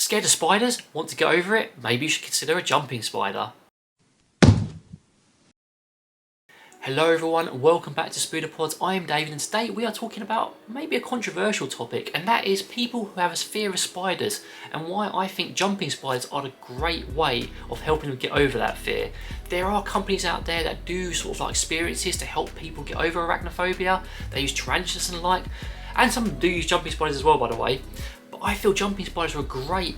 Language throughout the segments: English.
Scared of spiders? Want to get over it? Maybe you should consider a jumping spider. Hello everyone, welcome back to Spooderpods. I am David and today we are talking about maybe a controversial topic, and that is people who have a fear of spiders and why I think jumping spiders are a great way of helping them get over that fear. There are companies out there that do sort of like experiences to help people get over arachnophobia. They use tarantulas and the like, and some do use jumping spiders as well, by the way. But I feel jumping spiders are a great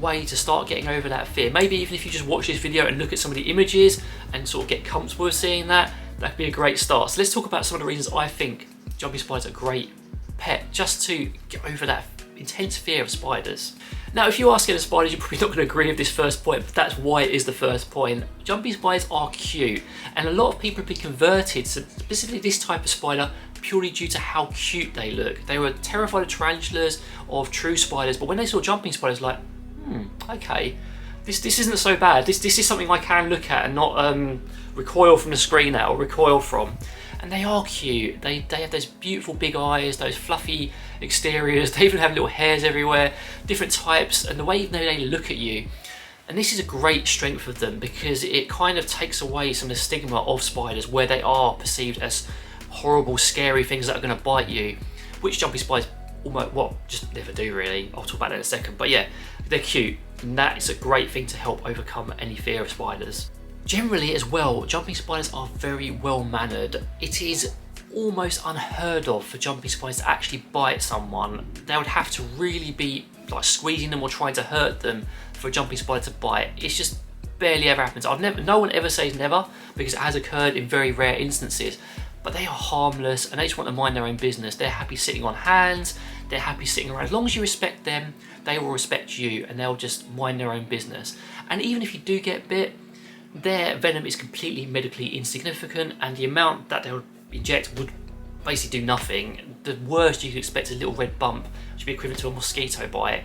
way to start getting over that fear. Maybe even if you just watch this video and look at some of the images and sort of get comfortable with seeing that, that could be a great start. So let's talk about some of the reasons I think jumping spiders are a great pet just to get over that intense fear of spiders. Now, if you are scared of spiders, you're probably not going to agree with this first point, but that's why it is the first point. Jumping spiders are cute, and a lot of people have been converted to specifically this type of spider purely due to how cute they look. They were terrified of tarantulas, of true spiders, but when they saw jumping spiders, like, okay, this isn't so bad. This is something I can look at and not recoil from the screen at or recoil from. And they are cute. They have those beautiful big eyes, those fluffy exteriors. They even have little hairs everywhere, different types, and the way they look at you. And this is a great strength of them because it kind of takes away some of the stigma of spiders where they are perceived as horrible, scary things that are going to bite you, which jumping spiders almost, well, just never do really. I'll talk about that in a second. But yeah, they're cute, and that is a great thing to help overcome any fear of spiders. Generally as well, jumping spiders are very well mannered. It is almost unheard of for jumping spiders to actually bite someone. They would have to really be like squeezing them or trying to hurt them for a jumping spider to bite. It's just barely ever happens. No one ever says never, because it has occurred in very rare instances. But they are harmless and they just want to mind their own business. They're happy sitting on hands, they're happy sitting around. As long as you respect them, they will respect you and they'll just mind their own business. And even if you do get bit, their venom is completely medically insignificant, and the amount that they'll inject would basically do nothing. The worst you could expect is a little red bump, which would be equivalent to a mosquito bite.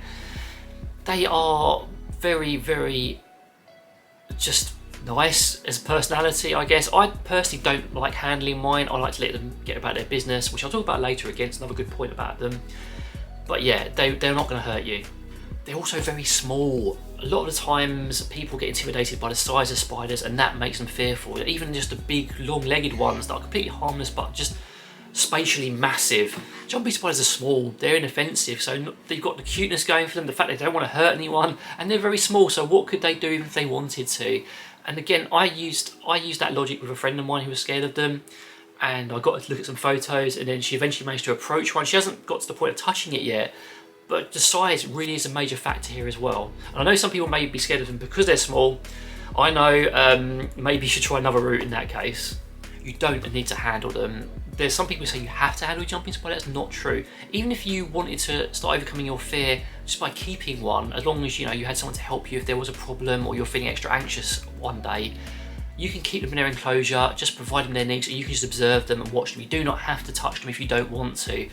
They are very, very just nice as personality, I guess. I personally don't like handling mine. I like to let them get about their business, which I'll talk about later again. It's another good point about them. But yeah, they're not going to hurt you. They're also very small. A lot of the times people get intimidated by the size of spiders and that makes them fearful. Even just the big long-legged ones that are completely harmless but just spatially massive. Jumping spiders are small, they're inoffensive, so they've got the cuteness going for them, the fact they don't want to hurt anyone, and they're very small, so what could they do even if they wanted to? And again, I used that logic with a friend of mine who was scared of them, and I got to look at some photos, and then she eventually managed to approach one. She hasn't got to the point of touching it yet, but the size really is a major factor here as well. And I know some people may be scared of them because they're small. I know maybe you should try another route in that case. You don't need to handle them. There's some people who say you have to handle a jumping spider. That's not true. Even if you wanted to start overcoming your fear just by keeping one, as long as you had someone to help you if there was a problem or you're feeling extra anxious one day, you can keep them in their enclosure, just provide them their needs, and you can just observe them and watch them. You do not have to touch them if you don't want to.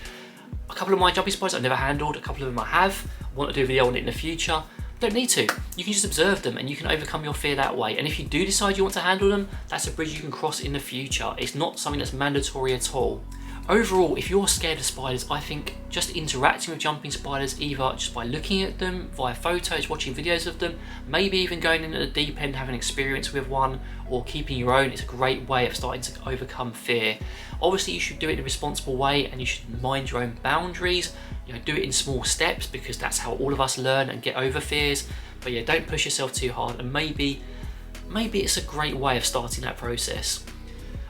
A couple of my jumping spiders I've never handled, a couple of them I have. I want to do a video on it in the future. Don't need to. You can just observe them and you can overcome your fear that way. And if you do decide you want to handle them, that's a bridge you can cross in the future. It's not something that's mandatory at all. Overall, if you're scared of spiders, I think just interacting with jumping spiders, either just by looking at them, via photos, watching videos of them, maybe even going into the deep end, having experience with one, or keeping your own, it's a great way of starting to overcome fear. Obviously, you should do it in a responsible way and you should mind your own boundaries. Do it in small steps because that's how all of us learn and get over fears. But yeah, don't push yourself too hard, and maybe it's a great way of starting that process.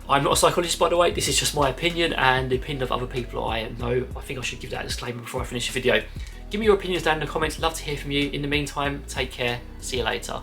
I'm not a psychologist, by the way. This is just my opinion and the opinion of other people I know. I think I should give that disclaimer before I finish the video. Give me your opinions down in the comments. Love to hear from you. In the meantime, take care. See you later.